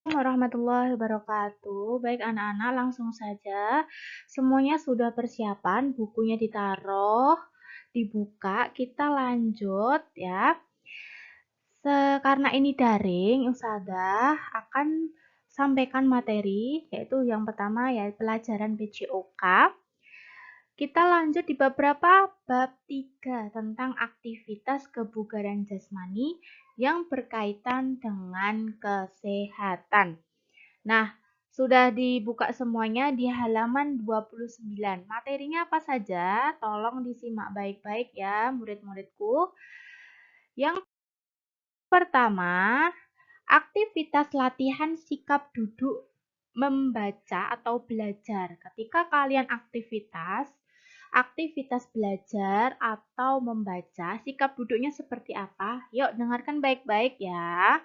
Warahmatullahi wabarakatuh. Baik anak-anak, langsung saja. Semuanya sudah persiapan, bukunya ditaruh, dibuka, kita lanjut ya. Karena ini daring, Ustazah akan sampaikan materi, yaitu yang pertama ya pelajaran PJOK. Kita lanjut di bab berapa? Bab 3 tentang aktivitas kebugaran jasmani yang berkaitan dengan kesehatan. Nah, sudah dibuka semuanya di halaman 29. Materinya apa saja? Tolong disimak baik-baik ya, murid-muridku. Yang pertama, aktivitas latihan sikap duduk membaca atau belajar. Ketika kalian aktivitas belajar atau membaca, sikap duduknya seperti apa? Yuk, dengarkan baik-baik ya.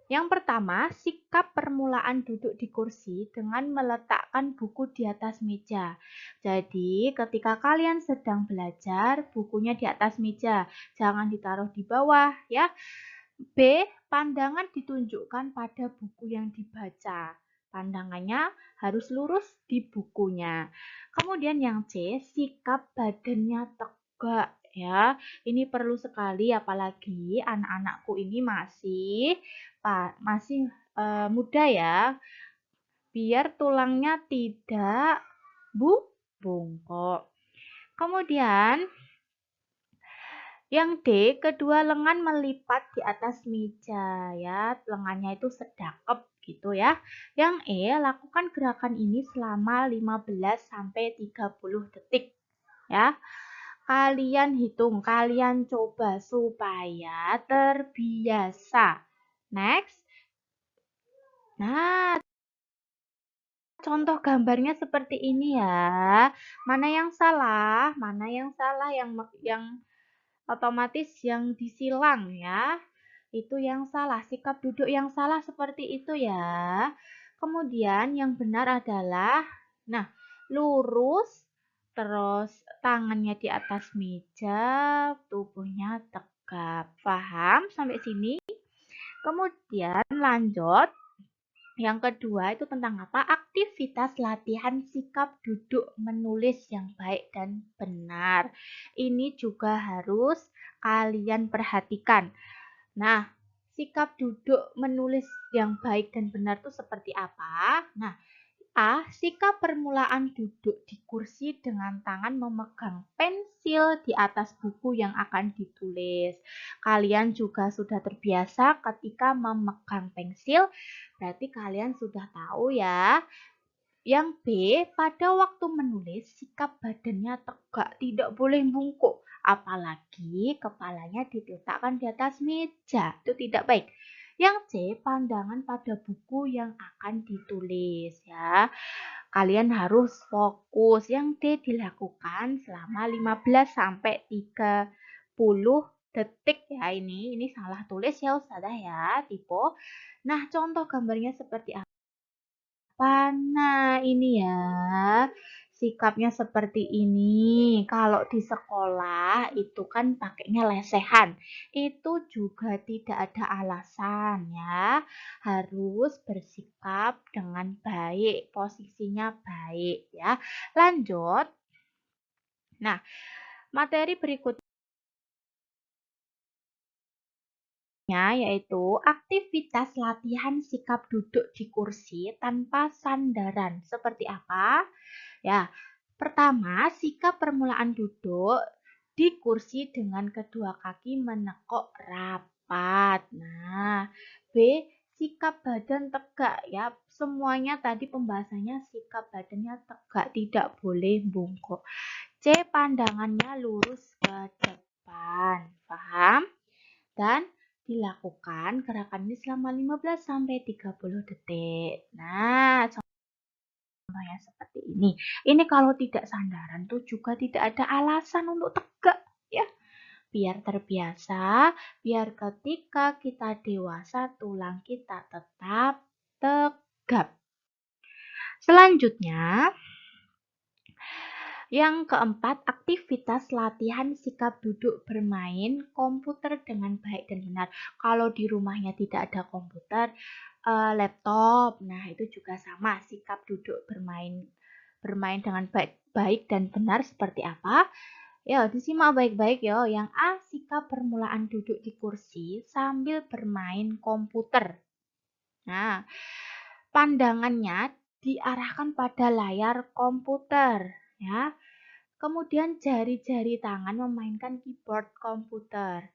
Yang pertama, sikap permulaan duduk di kursi dengan meletakkan buku di atas meja. Jadi, ketika kalian sedang belajar, bukunya di atas meja, jangan ditaruh di bawah ya. B, pandangan ditunjukkan pada buku yang dibaca. Pandangannya harus lurus di bukunya. Kemudian yang C, sikap badannya tegak ya. Ini perlu sekali apalagi anak-anakku ini masih muda ya. Biar tulangnya tidak bungkuk. Kemudian yang D, kedua lengan melipat di atas meja ya, lengannya itu sedekap gitu ya. Yang E, lakukan gerakan ini selama 15 sampai 30 detik ya. Kalian hitung, kalian coba supaya terbiasa. Next. Nah, contoh gambarnya seperti ini ya. Mana yang salah? Mana yang salah yang otomatis yang disilang ya. Itu yang salah, sikap duduk yang salah seperti itu ya. Kemudian yang benar adalah lurus, terus tangannya di atas meja, tubuhnya tegap. Paham sampai sini? Kemudian lanjut. Yang kedua itu tentang apa? Aktivitas latihan sikap duduk menulis yang baik dan benar. Ini juga harus kalian perhatikan. Nah, sikap duduk menulis yang baik dan benar itu seperti apa? Nah, A. Sikap permulaan duduk di kursi dengan tangan memegang pensil di atas buku yang akan ditulis. Kalian juga sudah terbiasa ketika memegang pensil, berarti kalian sudah tahu ya. Yang B, pada waktu menulis sikap badannya tegak, tidak boleh bungkuk. Apalagi kepalanya diletakkan di atas meja, itu tidak baik. Yang C, pandangan pada buku yang akan ditulis ya. Kalian harus fokus. Yang D dilakukan selama 15 sampai 30 detik ya ini. Ini salah tulis ya Ustazah ya, tipe. Nah, contoh gambarnya seperti apa? Nah, ini ya. Sikapnya seperti ini. Kalau di sekolah itu kan pakainya lesehan. Itu juga tidak ada alasan ya. Harus bersikap dengan baik, posisinya baik ya. Lanjut. Nah, materi berikutnya yaitu aktivitas latihan sikap duduk di kursi tanpa sandaran. Seperti apa? Ya, pertama, sikap permulaan duduk di kursi dengan kedua kaki menekuk rapat. Nah, B, sikap badan tegak ya. Semuanya tadi pembahasannya sikap badannya tegak, tidak boleh bungkuk. C, pandangannya lurus ke depan. Paham? Dan dilakukan gerakan ini selama 15 sampai 30 detik. Nah, contohnya seperti ini. Ini kalau tidak sandaran tuh juga tidak ada alasan untuk tegak ya. Biar terbiasa, biar ketika kita dewasa tulang kita tetap tegap. Selanjutnya, yang keempat, aktivitas latihan sikap duduk bermain komputer dengan baik dan benar. Kalau di rumahnya tidak ada komputer, laptop. Nah, itu juga sama, sikap duduk bermain bermain dengan baik dan benar seperti apa? Ya, disimak baik-baik ya. Yang A, sikap permulaan duduk di kursi sambil bermain komputer. Nah, pandangannya diarahkan pada layar komputer, ya. Kemudian jari-jari tangan memainkan keyboard komputer.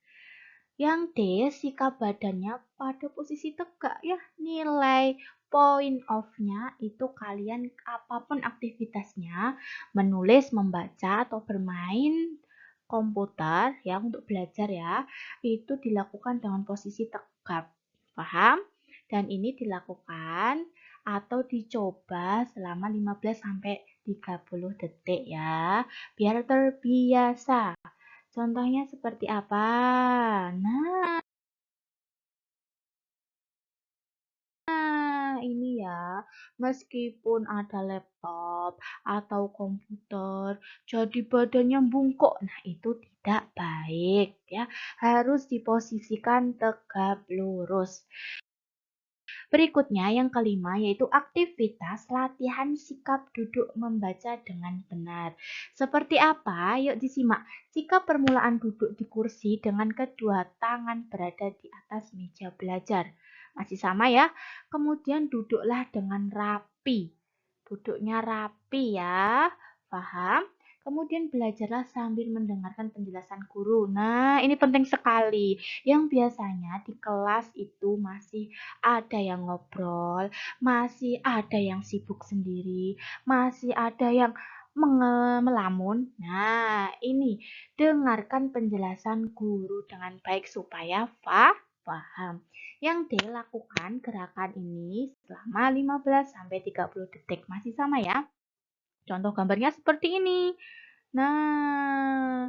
Yang D, sikap badannya pada posisi tegak ya. Nilai point off-nya itu kalian apapun aktivitasnya, menulis, membaca, atau bermain komputer ya untuk belajar ya, itu dilakukan dengan posisi tegak. Paham? Dan ini dilakukan atau dicoba selama 15 sampai 30 detik ya, biar terbiasa. Contohnya seperti apa? Nah, ini ya, meskipun ada laptop atau komputer, jadi badannya bungkuk. Nah, itu tidak baik ya. Harus diposisikan tegap lurus. Berikutnya yang kelima yaitu aktivitas latihan sikap duduk membaca dengan benar. Seperti apa? Yuk disimak. Sikap permulaan duduk di kursi dengan kedua tangan berada di atas meja belajar. Masih sama ya. Kemudian duduklah dengan rapi. Duduknya rapi ya. Paham? Kemudian belajarlah sambil mendengarkan penjelasan guru. Nah, ini penting sekali. Yang biasanya di kelas itu masih ada yang ngobrol, masih ada yang sibuk sendiri, masih ada yang melamun. Nah, ini dengarkan penjelasan guru dengan baik supaya paham. Yang D, lakukan gerakan ini selama 15 sampai 30 detik. Masih sama ya? Contoh gambarnya seperti ini. Nah,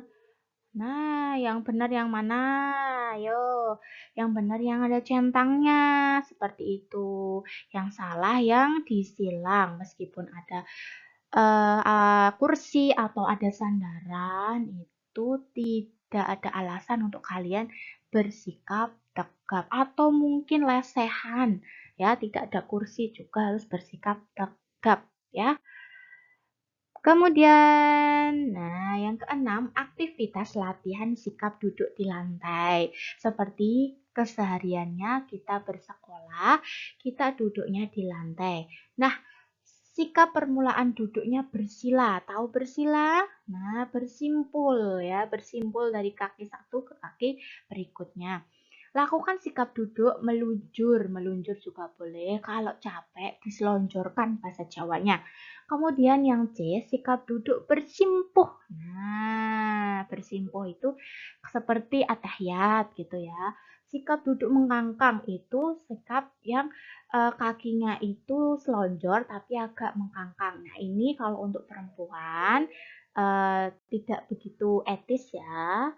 yang benar yang mana? Ayo, yang benar yang ada centangnya, seperti itu. Yang salah yang disilang, meskipun ada kursi atau ada sandaran, itu tidak ada alasan untuk kalian bersikap tegap atau mungkin lesehan, ya. Tidak ada kursi juga harus bersikap tegap, ya. Kemudian, yang keenam, aktivitas latihan sikap duduk di lantai. Seperti kesehariannya kita bersekolah, kita duduknya di lantai. Nah, sikap permulaan duduknya bersila. Tahu bersila? Nah, bersimpul ya, bersimpul dari kaki satu ke kaki berikutnya. Lakukan sikap duduk melunjur. Melunjur juga boleh. Kalau capek, diselonjorkan bahasa Jawanya. Kemudian yang C, sikap duduk bersimpuh. Nah, bersimpuh itu seperti atahiyat gitu ya. Sikap duduk mengangkang itu sikap yang kakinya itu selonjor tapi agak mengkangkang. Nah, ini kalau untuk perempuan tidak begitu etis ya.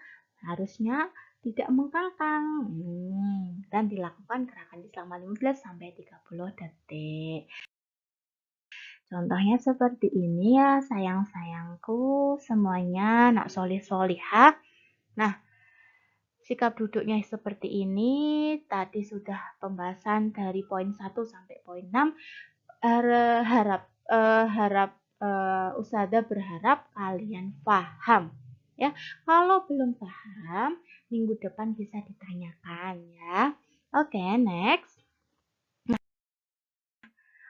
Harusnya tidak mengkangkang. Dan dilakukan gerakan selama 15 sampai 30 detik. Contohnya seperti ini ya, sayang-sayangku semuanya, nak solih-solihah. Nah, sikap duduknya seperti ini. Tadi sudah pembahasan dari poin 1 sampai poin 6. Ustazah berharap kalian paham. Ya, kalau belum paham, minggu depan bisa ditanyakan ya. Oke, next.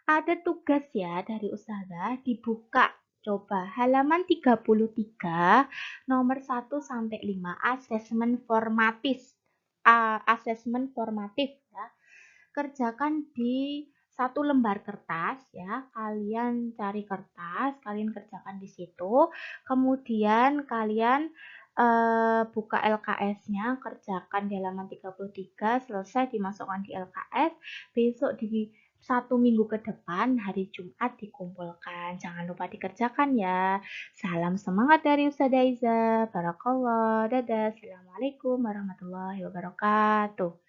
Ada tugas ya dari Ustazah, dibuka. Coba halaman 33 nomor 1 sampai 5 asesmen formatif. Asesmen formatif ya. Kerjakan di satu lembar kertas ya. Kalian cari kertas, kalian kerjakan di situ. Kemudian kalian buka LKS-nya, kerjakan di halaman 33, selesai dimasukkan di LKS. Besok di 1 minggu ke depan, hari Jumat dikumpulkan. Jangan lupa dikerjakan ya. Salam semangat dari Ustazah Aiza. Barakallah. Dadah. Assalamualaikum warahmatullahi wabarakatuh.